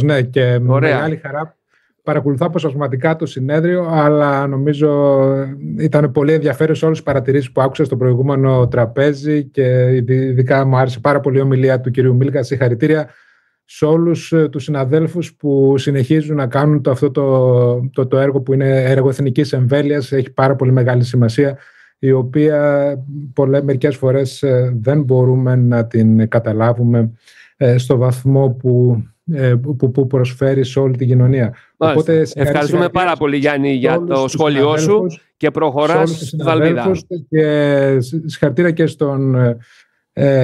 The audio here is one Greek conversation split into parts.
Ναι, και με Ωραία. μεγάλη χαρά παρακολουθώ αποσπασματικά το συνέδριο, αλλά νομίζω ήταν πολύ ενδιαφέρον σε όλες τις παρατηρήσεις που άκουσα στο προηγούμενο τραπέζι και ειδικά μου άρεσε πάρα πολύ η ομιλία του κυρίου Μίλγκα. Συγχαρητήρια σε όλους τους συναδέλφους που συνεχίζουν να κάνουν αυτό το έργο που είναι έργο εθνικής εμβέλειας, έχει πάρα πολύ μεγάλη σημασία, η οποία μερικές φορές δεν μπορούμε να την καταλάβουμε στο βαθμό που προσφέρει σε όλη την κοινωνία. Οπότε, ευχαριστούμε πάρα πολύ, Γιάννη, για το σχόλιο σου και προχωράς στη Βαλβίδα. Και συγχαρητήρια και στον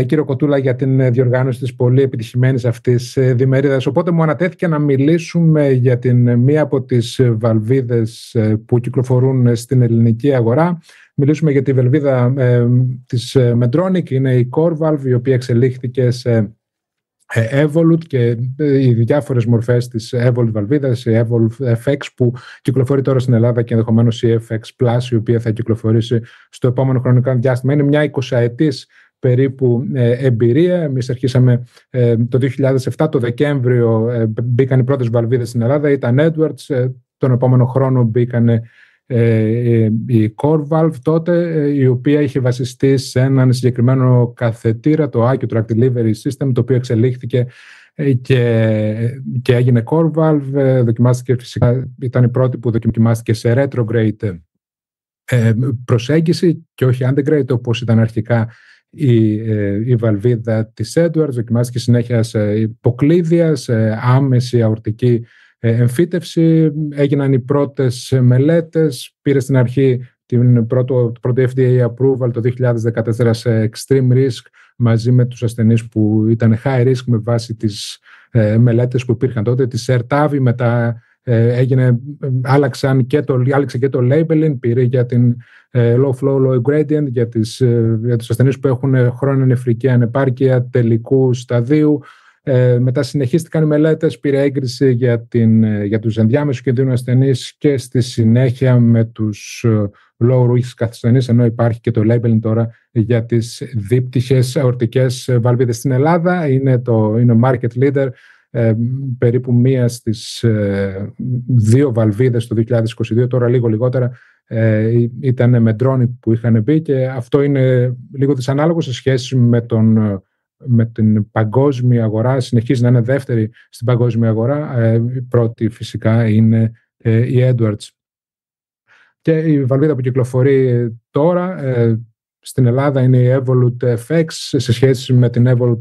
κύριο Κοτούλα για την διοργάνωση της πολύ επιτυχημένης αυτής διμερίδας. Οπότε μου ανατέθηκε να μιλήσουμε για μία από τις βαλβίδες που κυκλοφορούν στην ελληνική αγορά. Μιλήσουμε για τη βαλβίδα της Medtronic, είναι η Core Valve, η οποία εξελίχθηκε σε Evolut και οι διάφορες μορφές της Evolut βαλβίδας, η Evolut FX που κυκλοφορεί τώρα στην Ελλάδα και ενδεχομένως η FX Plus, η οποία θα κυκλοφορήσει στο επόμενο χρονικό διάστημα. Είναι μια 20ετής περίπου εμπειρία. Εμείς αρχίσαμε το 2007, το Δεκέμβριο μπήκαν οι πρώτες βαλβίδες στην Ελλάδα, ήταν Edwards, τον επόμενο χρόνο μπήκαν η Core Valve τότε, η οποία είχε βασιστεί σε έναν συγκεκριμένο καθετήρα, το Accu Track Delivery System, το οποίο εξελίχθηκε και έγινε Core Valve. Δοκιμάστηκε φυσικά, ήταν η πρώτη που δοκιμάστηκε σε retrograde προσέγγιση και όχι undergrade όπως ήταν αρχικά η βαλβίδα της Edwards. Δοκιμάστηκε συνέχεια σε υποκλείδια, σε άμεση αορτική εμφύτευση. Έγιναν οι πρώτες μελέτες, πήρε στην αρχή το πρώτο FDA approval το 2014 σε extreme risk μαζί με τους ασθενείς που ήταν high risk με βάση τις μελέτες που υπήρχαν τότε, τη SERTAVI. Μετά άλλαξε και το labeling, πήρε για την low flow, low gradient, για τους ασθενείς που έχουν χρόνια νεφρική ανεπάρκεια τελικού σταδίου. Μετά συνεχίστηκαν οι μελέτες, πήρε έγκριση για τους ενδιάμεσους κινδύνου ασθενείς και στη συνέχεια με τους low risk ασθενείς, ενώ υπάρχει και το labeling τώρα για τις δίπτυχες αορτικές βαλβίδες στην Ελλάδα. Είναι market leader, περίπου μία στις δύο βαλβίδες το 2022, τώρα λίγο λιγότερα ήταν Medtronic που είχαν μπει, και αυτό είναι λίγο δυσανάλογο σε σχέση με την παγκόσμια αγορά. Συνεχίζει να είναι δεύτερη στην παγκόσμια αγορά. Η πρώτη φυσικά είναι η Edwards. Και η βαλβίδα που κυκλοφορεί τώρα στην Ελλάδα είναι η Evolut FX. Σε σχέση με την Evolut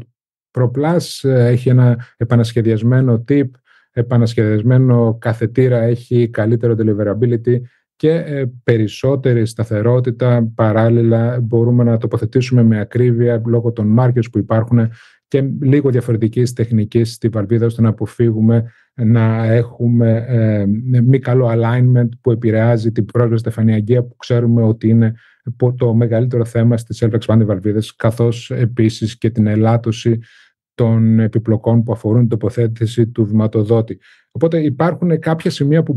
Pro Plus έχει ένα επανασχεδιασμένο tip, επανασχεδιασμένο καθετήρα, έχει καλύτερο deliverability και περισσότερη σταθερότητα. Παράλληλα μπορούμε να τοποθετήσουμε με ακρίβεια λόγω των markers που υπάρχουν και λίγο διαφορετικής τεχνικής στη βαλβίδα, ώστε να αποφύγουμε να έχουμε μη καλό alignment που επηρεάζει την πρόσβαση στεφανή αγκία, που ξέρουμε ότι είναι το μεγαλύτερο θέμα στις self-expanding βαλβίδες, καθώς επίσης και την ελάττωση των επιπλοκών που αφορούν την τοποθέτηση του βηματοδότη. Οπότε υπάρχουν κάποια σημεία που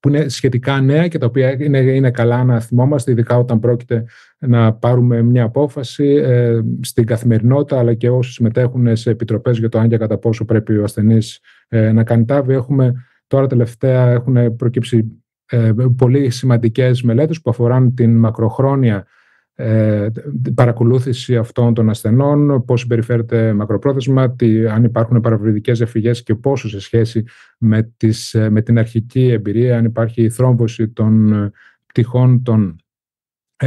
που είναι σχετικά νέα και τα οποία είναι καλά να θυμόμαστε, ειδικά όταν πρόκειται να πάρουμε μια απόφαση στην καθημερινότητα, αλλά και όσοι συμμετέχουν σε επιτροπές για το αν και κατά πόσο πρέπει ο ασθενής να κάνει τάβη. Τώρα τελευταία έχουν προκύψει πολύ σημαντικές μελέτες που αφορούν την μακροχρόνια παρακολούθηση αυτών των ασθενών, πώς συμπεριφέρεται μακροπρόθεσμα, αν υπάρχουν παραβρυδικές εφηγές και πόσο σε σχέση με την αρχική εμπειρία, αν υπάρχει θρόμβωση των πτυχών των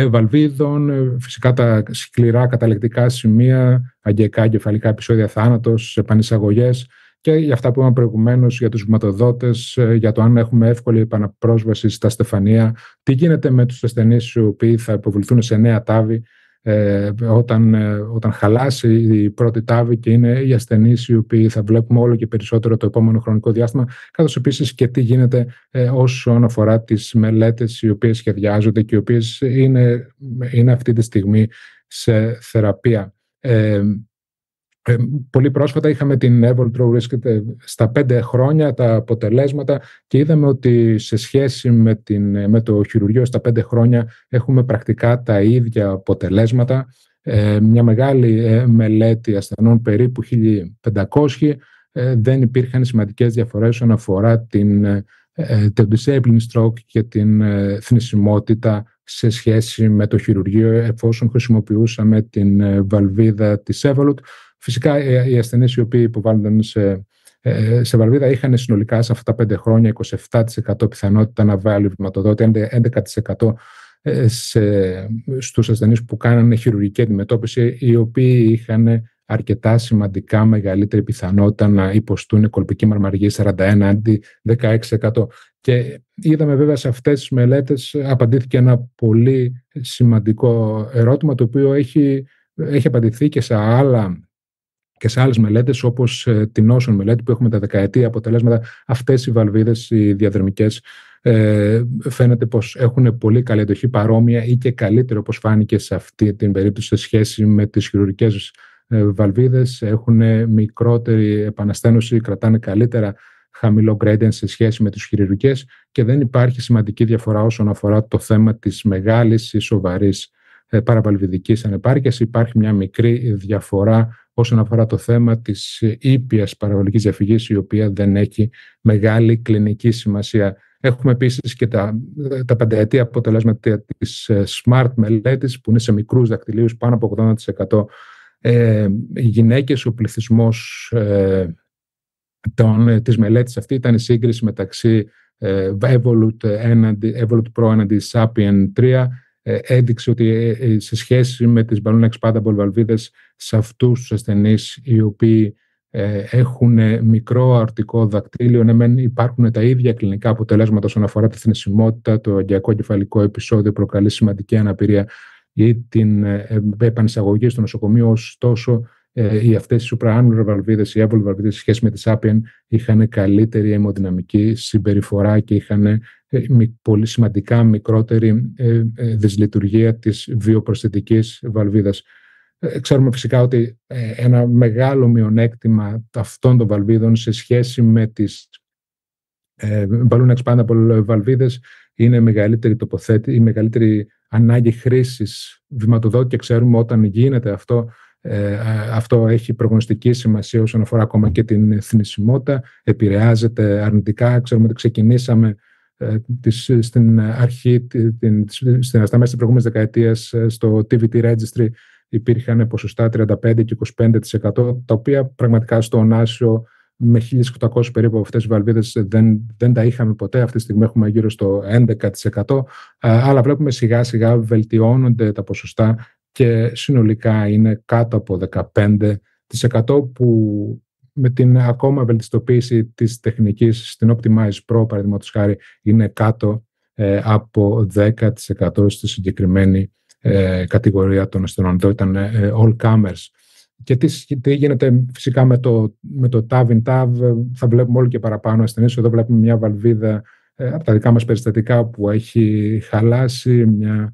βαλβίδων, φυσικά τα σκληρά καταλεκτικά σημεία, αγκαικά, κεφαλικά επεισόδια, θάνατος, επανεισαγωγές, και για αυτά που είπαμε προηγουμένως για τους βηματοδότες, για το αν έχουμε εύκολη επαναπρόσβαση στα στεφανία, τι γίνεται με τους ασθενείς οι οποίοι θα υποβληθούν σε νέα τάβη όταν χαλάσει η πρώτη τάβη, και είναι οι ασθενείς οι οποίοι θα βλέπουμε όλο και περισσότερο το επόμενο χρονικό διάστημα, καθώς επίσης και τι γίνεται όσον αφορά τις μελέτες οι οποίες σχεδιάζονται και οι οποίες είναι αυτή τη στιγμή σε θεραπεία. Πολύ πρόσφατα είχαμε την Evolut Low Risk στα 5 χρόνια τα αποτελέσματα και είδαμε ότι σε σχέση με το χειρουργείο στα 5 χρόνια έχουμε πρακτικά τα ίδια αποτελέσματα. Μια μεγάλη μελέτη ασθενών, περίπου 1.500, δεν υπήρχαν σημαντικές διαφορές όσον αφορά το disabling stroke και την θνησιμότητα σε σχέση με το χειρουργείο, εφόσον χρησιμοποιούσαμε την βαλβίδα της Evolut. Φυσικά οι ασθενείς οι οποίοι υποβάλλονταν σε βαλβίδα είχαν συνολικά σε αυτά τα 5 χρόνια 27% πιθανότητα να βάλει βηματοδότη, 11% στους ασθενείς που κάνανε χειρουργική αντιμετώπιση, οι οποίοι είχαν αρκετά σημαντικά μεγαλύτερη πιθανότητα να υποστούν κολπική μαρμαργή, 41 αντί 16%. Και είδαμε βέβαια σε αυτές τις μελέτες απαντήθηκε ένα πολύ σημαντικό ερώτημα, το οποίο έχει απαντηθεί και σε άλλες μελέτες, όπως την Ocean μελέτη που έχουμε τα δεκαετία αποτελέσματα. Αυτές οι βαλβίδες, οι διαδρομικές, φαίνεται πως έχουν πολύ καλή αντοχή, παρόμοια ή και καλύτερο, όπως φάνηκε σε αυτή την περίπτωση σε σχέση με τις χειρουργικές βαλβίδες. Έχουν μικρότερη επαναστένωση, κρατάνε καλύτερα χαμηλό gradient σε σχέση με τις χειρουργικές και δεν υπάρχει σημαντική διαφορά όσον αφορά το θέμα της μεγάλης ή σοβαρής παραβαλβιδικής ανεπάρκειας. Υπάρχει μια μικρή διαφορά όσον αφορά το θέμα της ήπιας παραβολικής διαφυγής, η οποία δεν έχει μεγάλη κλινική σημασία. Έχουμε επίσης και τα πενταετία αποτελέσματα της SMART μελέτης, που είναι σε μικρούς δακτυλίους, πάνω από 80%. Οι γυναίκες, ο πληθυσμός της μελέτης αυτή ήταν η σύγκριση μεταξύ Evolut Pro έναντι Sapien 3. Έδειξε ότι σε σχέση με τις balloon expandable βαλβίδες, σε αυτούς τους ασθενείς οι οποίοι έχουν μικρό αορτικό δακτύλιο, υπάρχουν τα ίδια κλινικά αποτελέσματα όσον αφορά τη θνησιμότητα, το αγκιακό κεφαλικό επεισόδιο προκαλεί σημαντική αναπηρία ή την επανεισαγωγή στο νοσοκομείο. Ωστόσο, αυτές οι supraannular βαλβίδες, οι Evolut βαλβίδες, σε σχέση με τη Sapien, είχαν καλύτερη αιμοδυναμική συμπεριφορά και είχαν πολύ σημαντικά μικρότερη δυσλειτουργία της βιοπροσθετικής βαλβίδας. Ξέρουμε φυσικά ότι ένα μεγάλο μειονέκτημα αυτών των βαλβίδων σε σχέση με τις balloon expandable βαλβίδες είναι η μεγαλύτερη ανάγκη χρήσης βηματοδότη, και ξέρουμε όταν γίνεται αυτό έχει προγνωστική σημασία όσον αφορά ακόμα και την θνησιμότητα, επηρεάζεται αρνητικά. Ξέρουμε ότι ξεκινήσαμε στην αρχή, στα μέσα της προηγούμενης δεκαετίας, στο TVT Registry υπήρχαν ποσοστά 35% και 25%, τα οποία πραγματικά στο ονάσιο με 1.800 περίπου από αυτές τις βαλβίδες δεν τα είχαμε ποτέ. Αυτή τη στιγμή έχουμε γύρω στο 11%, αλλά βλέπουμε σιγά σιγά βελτιώνονται τα ποσοστά και συνολικά είναι κάτω από 15%, που με την ακόμα βελτιστοποίηση της τεχνικής στην Optimize Pro, παραδείγματος χάρη, είναι κάτω από 10% στη συγκεκριμένη κατηγορία των ασθενών. Εδώ ήταν all comers. Και τι γίνεται φυσικά με το TAV-in-TAV, θα βλέπουμε όλο και παραπάνω ασθενείς. Εδώ βλέπουμε μια βαλβίδα από τα δικά μας περιστατικά που έχει χαλάσει, μια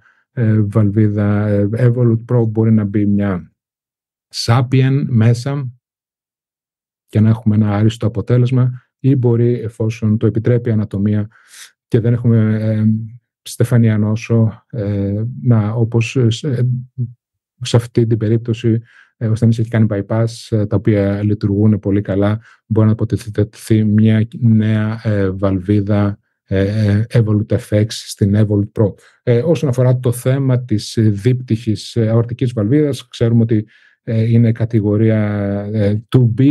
βαλβίδα Evolut Pro, μπορεί να μπει μια Sapien μέσα και να έχουμε ένα άριστο αποτέλεσμα, ή μπορεί, εφόσον το επιτρέπει η ανατομία και δεν έχουμε στεφανία νόσο, όπως σε αυτή την περίπτωση ο ασθενής έχει κάνει bypass, τα οποία λειτουργούν πολύ καλά, μπορεί να αποτεθεί μια νέα βαλβίδα Evolut FX στην Evolut Pro. Όσον αφορά το θέμα της δίπτυχης αορτικής βαλβίδας, ξέρουμε ότι είναι κατηγορία 2B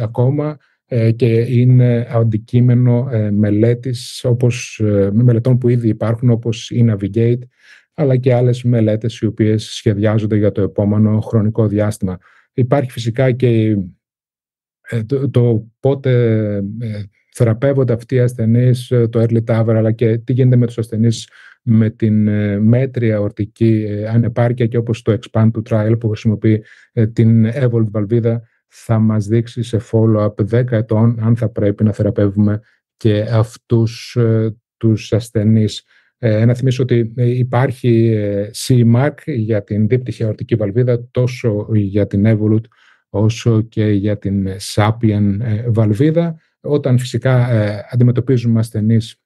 ακόμα και είναι αντικείμενο μελετών που ήδη υπάρχουν, όπως η Navigate, αλλά και άλλες μελέτες οι οποίες σχεδιάζονται για το επόμενο χρονικό διάστημα. Υπάρχει φυσικά και το πότε θεραπεύονται αυτοί οι ασθενείς, το early TAVR, αλλά και τι γίνεται με τους ασθενείς με την μέτρια αορτική ανεπάρκεια, και όπως το Expand to Trial που χρησιμοποιεί την Evolut βαλβίδα θα μας δείξει σε follow-up 10 ετών αν θα πρέπει να θεραπεύουμε και αυτούς τους ασθενείς. Να θυμίσω ότι υπάρχει CE Mark για την δίπτυχη αορτική βαλβίδα, τόσο για την Evolut όσο και για την Sapien βαλβίδα. Όταν φυσικά αντιμετωπίζουμε ασθενείς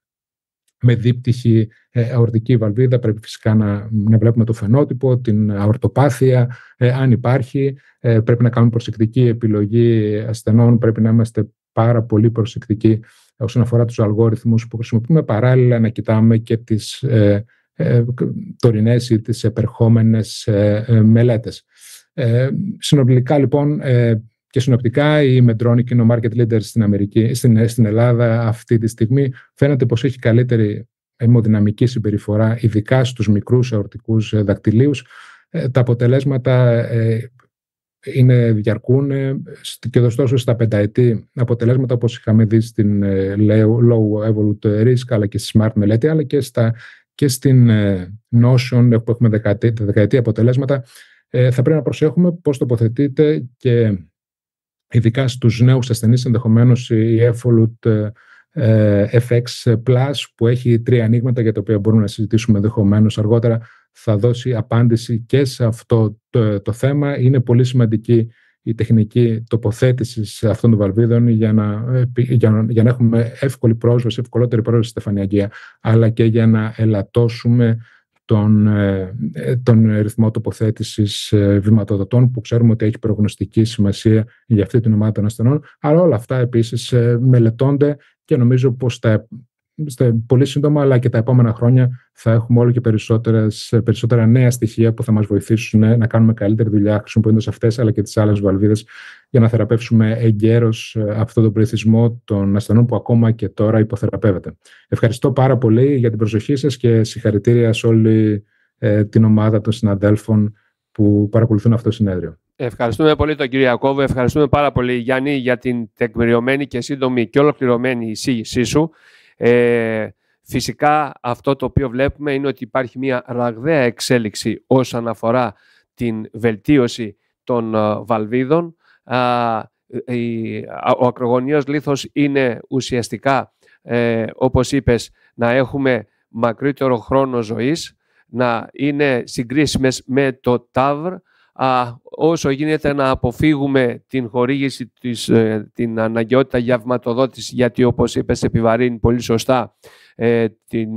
με δίπτυχη αορτική βαλβίδα. Πρέπει φυσικά να βλέπουμε το φαινότυπο, την αορτοπάθεια, αν υπάρχει. Πρέπει να κάνουμε προσεκτική επιλογή ασθενών. Πρέπει να είμαστε πάρα πολύ προσεκτικοί όσον αφορά τους αλγόριθμους που χρησιμοποιούμε. Παράλληλα, να κοιτάμε και τις τωρινές ή τις επερχόμενες μελέτες. Συνοπτικά, λοιπόν, και συνοπτικά, η Medtronic είναι ο market leader στην Ελλάδα αυτή τη στιγμή. Φαίνεται πως έχει καλύτερη αιμοδυναμική συμπεριφορά, ειδικά στους μικρούς αορτικούς δακτυλίους. Τα αποτελέσματα διαρκούν και ωστόσο στα πενταετή αποτελέσματα, όπως είχαμε δει στην Low Evolute Risk, αλλά και στη Smart μελέτη, αλλά και στην Notion που έχουμε δεκαετή αποτελέσματα. Θα πρέπει να προσέχουμε πώς τοποθετείται και ειδικά στους νέους ασθενείς, ενδεχομένως η Evolute FX Plus, που έχει 3 ανοίγματα για τα οποία μπορούμε να συζητήσουμε ενδεχομένως αργότερα, θα δώσει απάντηση και σε αυτό το θέμα. Είναι πολύ σημαντική η τεχνική τοποθέτηση αυτών των βαλβίδων για να έχουμε ευκολότερη πρόσβαση στη στεφανιαγγεία, αλλά και για να ελαττώσουμε τον ρυθμό τοποθέτησης βηματοδοτών, που ξέρουμε ότι έχει προγνωστική σημασία για αυτή την ομάδα των ασθενών. Αλλά όλα αυτά επίσης μελετώνται και νομίζω πως πολύ σύντομα, αλλά και τα επόμενα χρόνια, θα έχουμε όλο και περισσότερα νέα στοιχεία που θα μας βοηθήσουν να κάνουμε καλύτερη δουλειά χρησιμοποιώντας αυτές αλλά και τις άλλες βαλβίδες, για να θεραπεύσουμε εγκαίρως αυτόν τον πληθυσμό των ασθενών που ακόμα και τώρα υποθεραπεύεται. Ευχαριστώ πάρα πολύ για την προσοχή σας και συγχαρητήρια σε όλη την ομάδα των συναδέλφων που παρακολουθούν αυτό το συνέδριο. Ευχαριστούμε πολύ τον κύριο Ιακώβου. Ευχαριστούμε πάρα πολύ, Γιάννη, για την τεκμηριωμένη και σύντομη και ολοκληρωμένη εισήγησή σου. Φυσικά αυτό το οποίο βλέπουμε είναι ότι υπάρχει μια ραγδαία εξέλιξη όσον αφορά την βελτίωση των βαλβίδων. Ο ακρογωνιαίος λίθος είναι ουσιαστικά, όπως είπες, να έχουμε μακρύτερο χρόνο ζωής, να είναι συγκρίσιμες με το TAVR, όσο γίνεται να αποφύγουμε την χορήγηση, την αναγκαιότητα για βηματοδότηση, γιατί όπως είπες επιβαρύνει πολύ σωστά την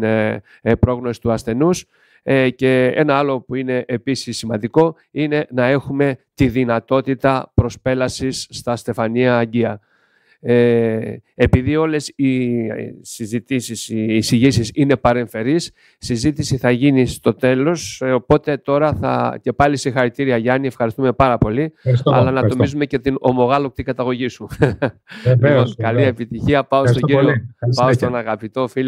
πρόγνωση του ασθενούς. Και ένα άλλο που είναι επίσης σημαντικό είναι να έχουμε τη δυνατότητα προσπέλασης στα στεφανία αγγεία. Επειδή όλες οι συζητήσεις, οι εισηγήσεις είναι παρεμφερείς, συζήτηση θα γίνει στο τέλος, οπότε τώρα και πάλι συγχαρητήρια, Γιάννη, ευχαριστούμε πάρα πολύ, αλλά να τονίζουμε και την ομογάλοκτη καταγωγή σου. Λοιπόν, καλή επιτυχία, πάω στον αγαπητό φίλο.